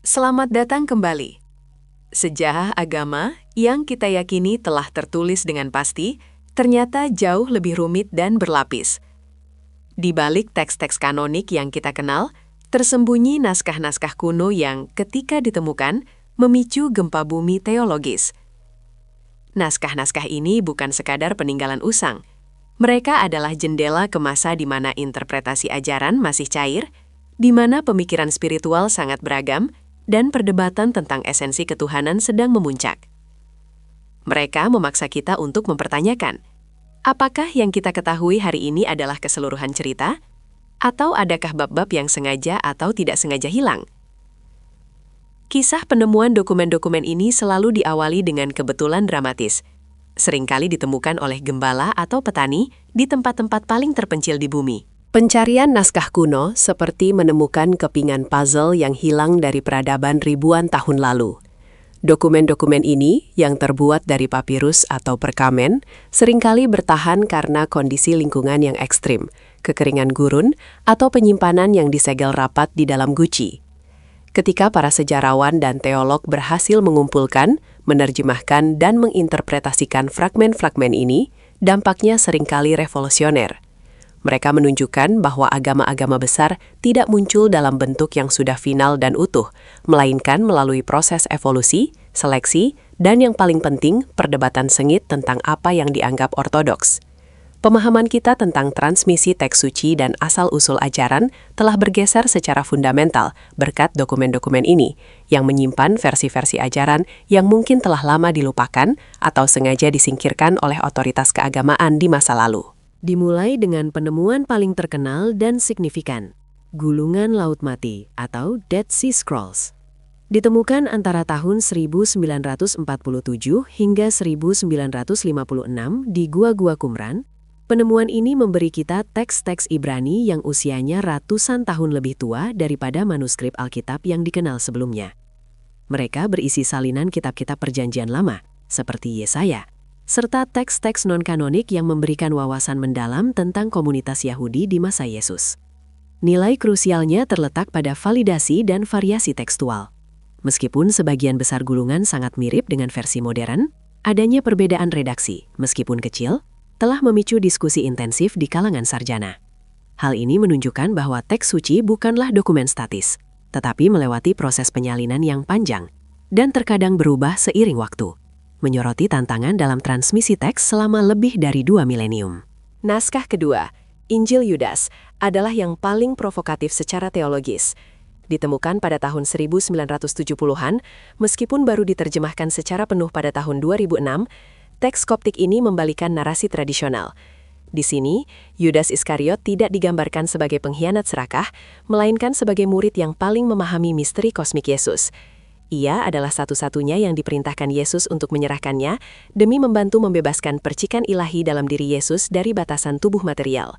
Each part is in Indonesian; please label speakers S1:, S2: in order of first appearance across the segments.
S1: Selamat datang kembali. Sejarah agama yang kita yakini telah tertulis dengan pasti, ternyata jauh lebih rumit dan berlapis. Di balik teks-teks kanonik yang kita kenal, tersembunyi naskah-naskah kuno yang ketika ditemukan memicu gempa bumi teologis. Naskah-naskah ini bukan sekadar peninggalan usang. Mereka adalah jendela ke masa di mana interpretasi ajaran masih cair, di mana pemikiran spiritual sangat beragam, dan perdebatan tentang esensi ketuhanan sedang memuncak. Mereka memaksa kita untuk mempertanyakan, apakah yang kita ketahui hari ini adalah keseluruhan cerita? Atau adakah bab-bab yang sengaja atau tidak sengaja hilang? Kisah penemuan dokumen-dokumen ini selalu diawali dengan kebetulan dramatis. Seringkali ditemukan oleh gembala atau petani di tempat-tempat paling terpencil di bumi. Pencarian naskah kuno seperti menemukan kepingan puzzle yang hilang dari peradaban ribuan tahun lalu. Dokumen-dokumen ini, yang terbuat dari papirus atau perkamen, seringkali bertahan karena kondisi lingkungan yang ekstrim, kekeringan gurun, atau penyimpanan yang disegel rapat di dalam guci. Ketika para sejarawan dan teolog berhasil mengumpulkan, menerjemahkan, dan menginterpretasikan fragmen-fragmen ini, dampaknya seringkali revolusioner. Mereka menunjukkan bahwa agama-agama besar tidak muncul dalam bentuk yang sudah final dan utuh, melainkan melalui proses evolusi, seleksi, dan yang paling penting, perdebatan sengit tentang apa yang dianggap ortodoks. Pemahaman kita tentang transmisi teks suci dan asal-usul ajaran telah bergeser secara fundamental berkat dokumen-dokumen ini, yang menyimpan versi-versi ajaran yang mungkin telah lama dilupakan atau sengaja disingkirkan oleh otoritas keagamaan di masa lalu. Dimulai dengan penemuan paling terkenal dan signifikan, Gulungan Laut Mati atau Dead Sea Scrolls. Ditemukan antara tahun 1947 hingga 1956 di Gua-Gua Qumran, penemuan ini memberi kita teks-teks Ibrani yang usianya ratusan tahun lebih tua daripada manuskrip Alkitab yang dikenal sebelumnya. Mereka berisi salinan kitab-kitab Perjanjian Lama, seperti Yesaya, serta teks-teks non-kanonik yang memberikan wawasan mendalam tentang komunitas Yahudi di masa Yesus. Nilai krusialnya terletak pada validasi dan variasi tekstual. Meskipun sebagian besar gulungan sangat mirip dengan versi modern, adanya perbedaan redaksi, meskipun kecil, telah memicu diskusi intensif di kalangan sarjana. Hal ini menunjukkan bahwa teks suci bukanlah dokumen statis, tetapi melewati proses penyalinan yang panjang dan terkadang berubah seiring waktu, menyoroti tantangan dalam transmisi teks selama lebih dari 2 milenium. Naskah kedua, Injil Yudas, adalah yang paling provokatif secara teologis. Ditemukan pada tahun 1970-an, meskipun baru diterjemahkan secara penuh pada tahun 2006, teks Koptik ini membalikan narasi tradisional. Di sini, Yudas Iskariot tidak digambarkan sebagai pengkhianat serakah, melainkan sebagai murid yang paling memahami misteri kosmik Yesus. Ia adalah satu-satunya yang diperintahkan Yesus untuk menyerahkannya demi membantu membebaskan percikan ilahi dalam diri Yesus dari batasan tubuh material.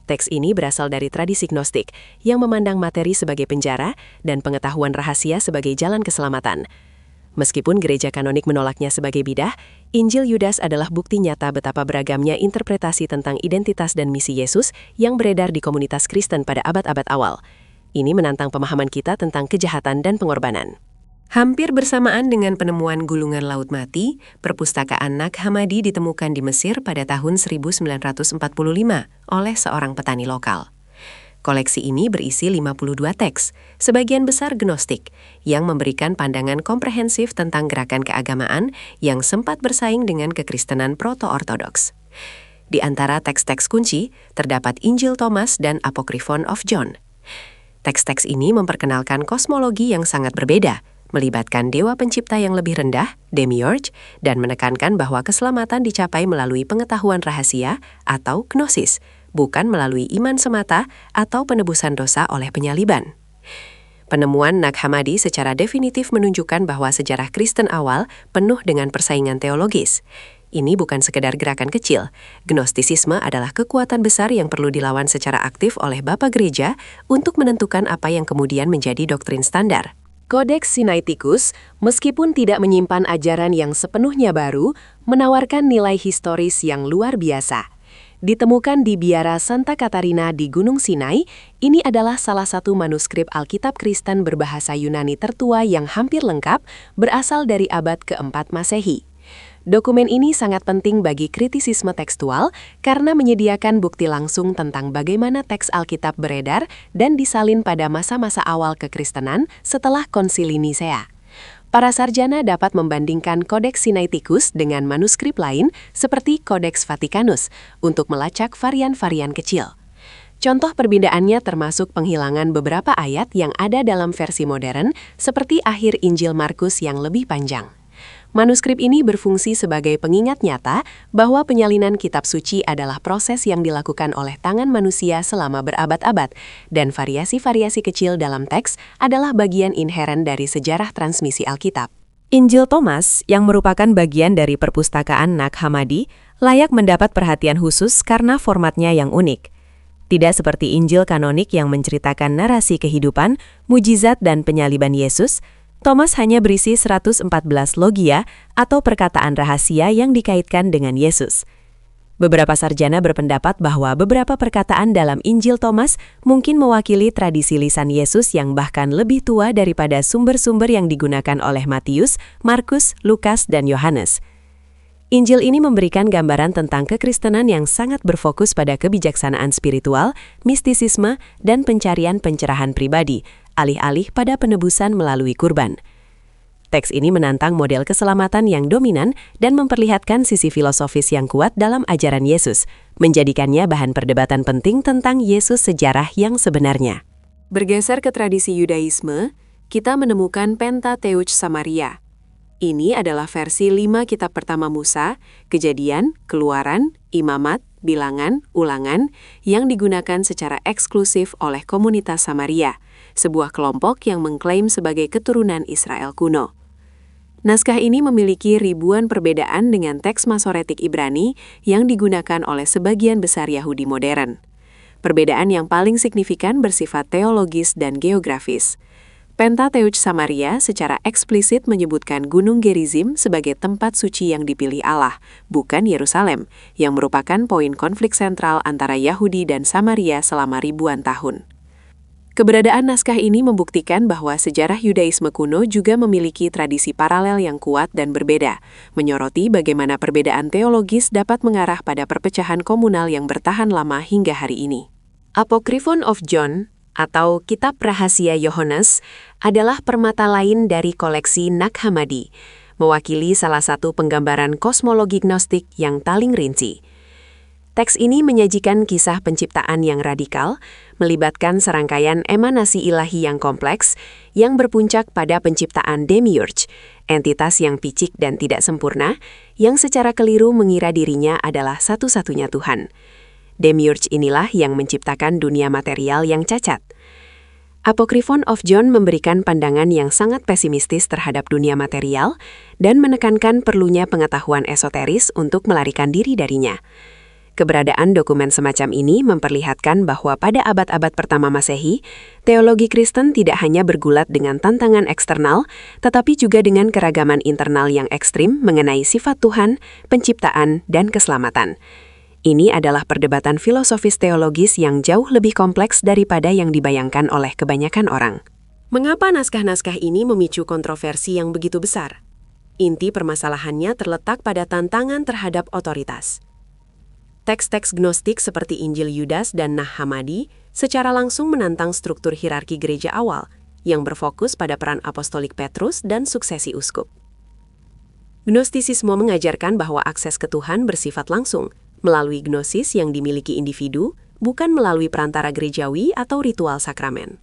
S1: Teks ini berasal dari tradisi Gnostik yang memandang materi sebagai penjara dan pengetahuan rahasia sebagai jalan keselamatan. Meskipun gereja kanonik menolaknya sebagai bidah, Injil Yudas adalah bukti nyata betapa beragamnya interpretasi tentang identitas dan misi Yesus yang beredar di komunitas Kristen pada abad-abad awal. Ini menantang pemahaman kita tentang kejahatan dan pengorbanan. Hampir bersamaan dengan penemuan Gulungan Laut Mati, perpustakaan Nag Hammadi ditemukan di Mesir pada tahun 1945 oleh seorang petani lokal. Koleksi ini berisi 52 teks, sebagian besar Gnostik, yang memberikan pandangan komprehensif tentang gerakan keagamaan yang sempat bersaing dengan kekristenan proto-ortodoks. Di antara teks-teks kunci, terdapat Injil Thomas dan Apokryphon of John. Teks-teks ini memperkenalkan kosmologi yang sangat berbeda, melibatkan dewa pencipta yang lebih rendah, demiurge, dan menekankan bahwa keselamatan dicapai melalui pengetahuan rahasia atau gnosis, bukan melalui iman semata atau penebusan dosa oleh penyaliban. Penemuan Nag Hammadi secara definitif menunjukkan bahwa sejarah Kristen awal penuh dengan persaingan teologis. Ini bukan sekedar gerakan kecil. Gnostisisme adalah kekuatan besar yang perlu dilawan secara aktif oleh Bapa Gereja untuk menentukan apa yang kemudian menjadi doktrin standar. Codex Sinaiticus, meskipun tidak menyimpan ajaran yang sepenuhnya baru, menawarkan nilai historis yang luar biasa. Ditemukan di biara Santa Katarina di Gunung Sinai, ini adalah salah satu manuskrip Alkitab Kristen berbahasa Yunani tertua yang hampir lengkap, berasal dari abad keempat Masehi. Dokumen ini sangat penting bagi kritisisme tekstual karena menyediakan bukti langsung tentang bagaimana teks Alkitab beredar dan disalin pada masa-masa awal kekristenan setelah Konsili Nisea. Para sarjana dapat membandingkan Kodeks Sinaiticus dengan manuskrip lain seperti Kodeks Vaticanus untuk melacak varian-varian kecil. Contoh perbedaan termasuk penghilangan beberapa ayat yang ada dalam versi modern seperti akhir Injil Markus yang lebih panjang. Manuskrip ini berfungsi sebagai pengingat nyata bahwa penyalinan kitab suci adalah proses yang dilakukan oleh tangan manusia selama berabad-abad, dan variasi-variasi kecil dalam teks adalah bagian inheren dari sejarah transmisi Alkitab. Injil Thomas, yang merupakan bagian dari perpustakaan Nag Hammadi, layak mendapat perhatian khusus karena formatnya yang unik. Tidak seperti Injil kanonik yang menceritakan narasi kehidupan, mujizat dan penyaliban Yesus, Thomas hanya berisi 114 logia atau perkataan rahasia yang dikaitkan dengan Yesus. Beberapa sarjana berpendapat bahwa beberapa perkataan dalam Injil Thomas mungkin mewakili tradisi lisan Yesus yang bahkan lebih tua daripada sumber-sumber yang digunakan oleh Matius, Markus, Lukas, dan Yohanes. Injil ini memberikan gambaran tentang kekristenan yang sangat berfokus pada kebijaksanaan spiritual, mistisisme, dan pencarian pencerahan pribadi, alih-alih pada penebusan melalui kurban. Teks ini menantang model keselamatan yang dominan dan memperlihatkan sisi filosofis yang kuat dalam ajaran Yesus, menjadikannya bahan perdebatan penting tentang Yesus sejarah yang sebenarnya. Bergeser ke tradisi Yudaisme, kita menemukan Pentateuch Samaria. Ini adalah versi 5 kitab pertama Musa, Kejadian, Keluaran, Imamat, Bilangan, Ulangan, yang digunakan secara eksklusif oleh komunitas Samaria, sebuah kelompok yang mengklaim sebagai keturunan Israel kuno. Naskah ini memiliki ribuan perbedaan dengan teks Masoretik Ibrani yang digunakan oleh sebagian besar Yahudi modern. Perbedaan yang paling signifikan bersifat teologis dan geografis. Pentateuch Samaria secara eksplisit menyebutkan Gunung Gerizim sebagai tempat suci yang dipilih Allah, bukan Yerusalem, yang merupakan poin konflik sentral antara Yahudi dan Samaria selama ribuan tahun. Keberadaan naskah ini membuktikan bahwa sejarah Yudaisme kuno juga memiliki tradisi paralel yang kuat dan berbeda, menyoroti bagaimana perbedaan teologis dapat mengarah pada perpecahan komunal yang bertahan lama hingga hari ini. Apocryphon of John atau Kitab Rahasia Yohanes adalah permata lain dari koleksi Nag Hammadi, mewakili salah satu penggambaran kosmologi gnostik yang paling rinci. Teks ini menyajikan kisah penciptaan yang radikal, melibatkan serangkaian emanasi ilahi yang kompleks, yang berpuncak pada penciptaan Demiurge, entitas yang picik dan tidak sempurna, yang secara keliru mengira dirinya adalah satu-satunya Tuhan. Demiurge inilah yang menciptakan dunia material yang cacat. Apocryphon of John memberikan pandangan yang sangat pesimistis terhadap dunia material dan menekankan perlunya pengetahuan esoteris untuk melarikan diri darinya. Keberadaan dokumen semacam ini memperlihatkan bahwa pada abad-abad pertama Masehi, teologi Kristen tidak hanya bergulat dengan tantangan eksternal, tetapi juga dengan keragaman internal yang ekstrim mengenai sifat Tuhan, penciptaan, dan keselamatan. Ini adalah perdebatan filosofis teologis yang jauh lebih kompleks daripada yang dibayangkan oleh kebanyakan orang. Mengapa naskah-naskah ini memicu kontroversi yang begitu besar? Inti permasalahannya terletak pada tantangan terhadap otoritas. Teks-teks gnostik seperti Injil Yudas dan Nag Hammadi secara langsung menantang struktur hierarki gereja awal yang berfokus pada peran apostolik Petrus dan suksesi uskup. Gnostisisme mengajarkan bahwa akses ke Tuhan bersifat langsung, melalui gnosis yang dimiliki individu, bukan melalui perantara gerejawi atau ritual sakramen.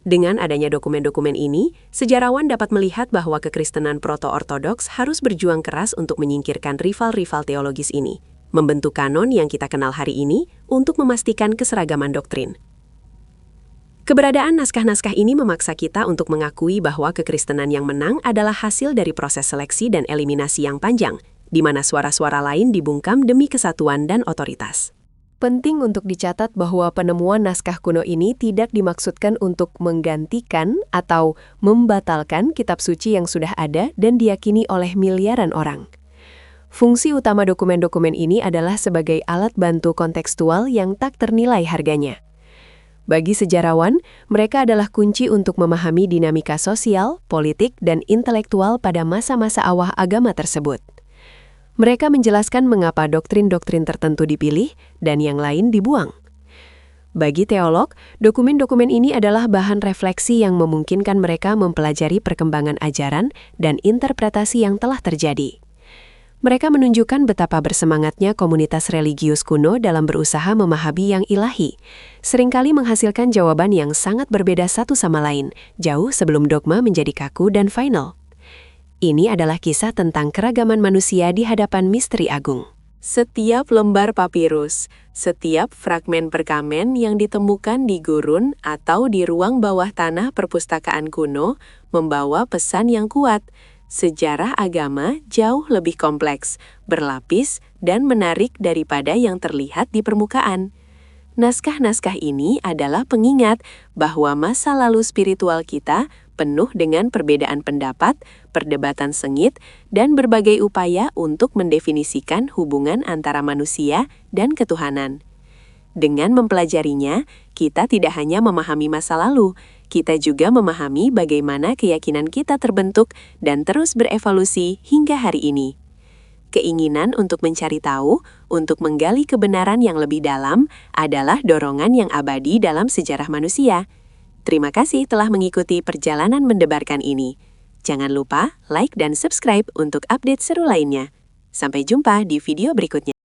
S1: Dengan adanya dokumen-dokumen ini, sejarawan dapat melihat bahwa kekristenan proto-ortodoks harus berjuang keras untuk menyingkirkan rival-rival teologis ini, membentuk kanon yang kita kenal hari ini untuk memastikan keseragaman doktrin. Keberadaan naskah-naskah ini memaksa kita untuk mengakui bahwa kekristenan yang menang adalah hasil dari proses seleksi dan eliminasi yang panjang, di mana suara-suara lain dibungkam demi kesatuan dan otoritas. Penting untuk dicatat bahwa penemuan naskah kuno ini tidak dimaksudkan untuk menggantikan atau membatalkan kitab suci yang sudah ada dan diyakini oleh miliaran orang.
S2: Fungsi utama dokumen-dokumen ini adalah sebagai alat bantu kontekstual yang tak ternilai harganya. Bagi sejarawan, mereka adalah kunci untuk memahami dinamika sosial, politik, dan intelektual pada masa-masa awal agama tersebut. Mereka menjelaskan mengapa doktrin-doktrin tertentu dipilih dan yang lain dibuang. Bagi teolog, dokumen-dokumen ini adalah bahan refleksi yang memungkinkan mereka mempelajari perkembangan ajaran dan interpretasi yang telah terjadi. Mereka menunjukkan betapa bersemangatnya komunitas religius kuno dalam berusaha memahami yang ilahi, seringkali menghasilkan jawaban yang sangat berbeda satu sama lain, jauh sebelum dogma menjadi kaku dan final. Ini adalah kisah tentang keragaman manusia di hadapan misteri agung.
S1: Setiap lembar papirus, setiap fragmen perkamen yang ditemukan di gurun atau di ruang bawah tanah perpustakaan kuno membawa pesan yang kuat. Sejarah agama jauh lebih kompleks, berlapis, dan menarik daripada yang terlihat di permukaan. Naskah-naskah ini adalah pengingat bahwa masa lalu spiritual kita penuh dengan perbedaan pendapat, perdebatan sengit, dan berbagai upaya untuk mendefinisikan hubungan antara manusia dan ketuhanan. Dengan mempelajarinya, kita tidak hanya memahami masa lalu, kita juga memahami bagaimana keyakinan kita terbentuk dan terus berevolusi hingga hari ini. Keinginan untuk mencari tahu, untuk menggali kebenaran yang lebih dalam, adalah dorongan yang abadi dalam sejarah manusia. Terima kasih telah mengikuti perjalanan mendebarkan ini. Jangan lupa like dan subscribe untuk update seru lainnya. Sampai jumpa di video berikutnya.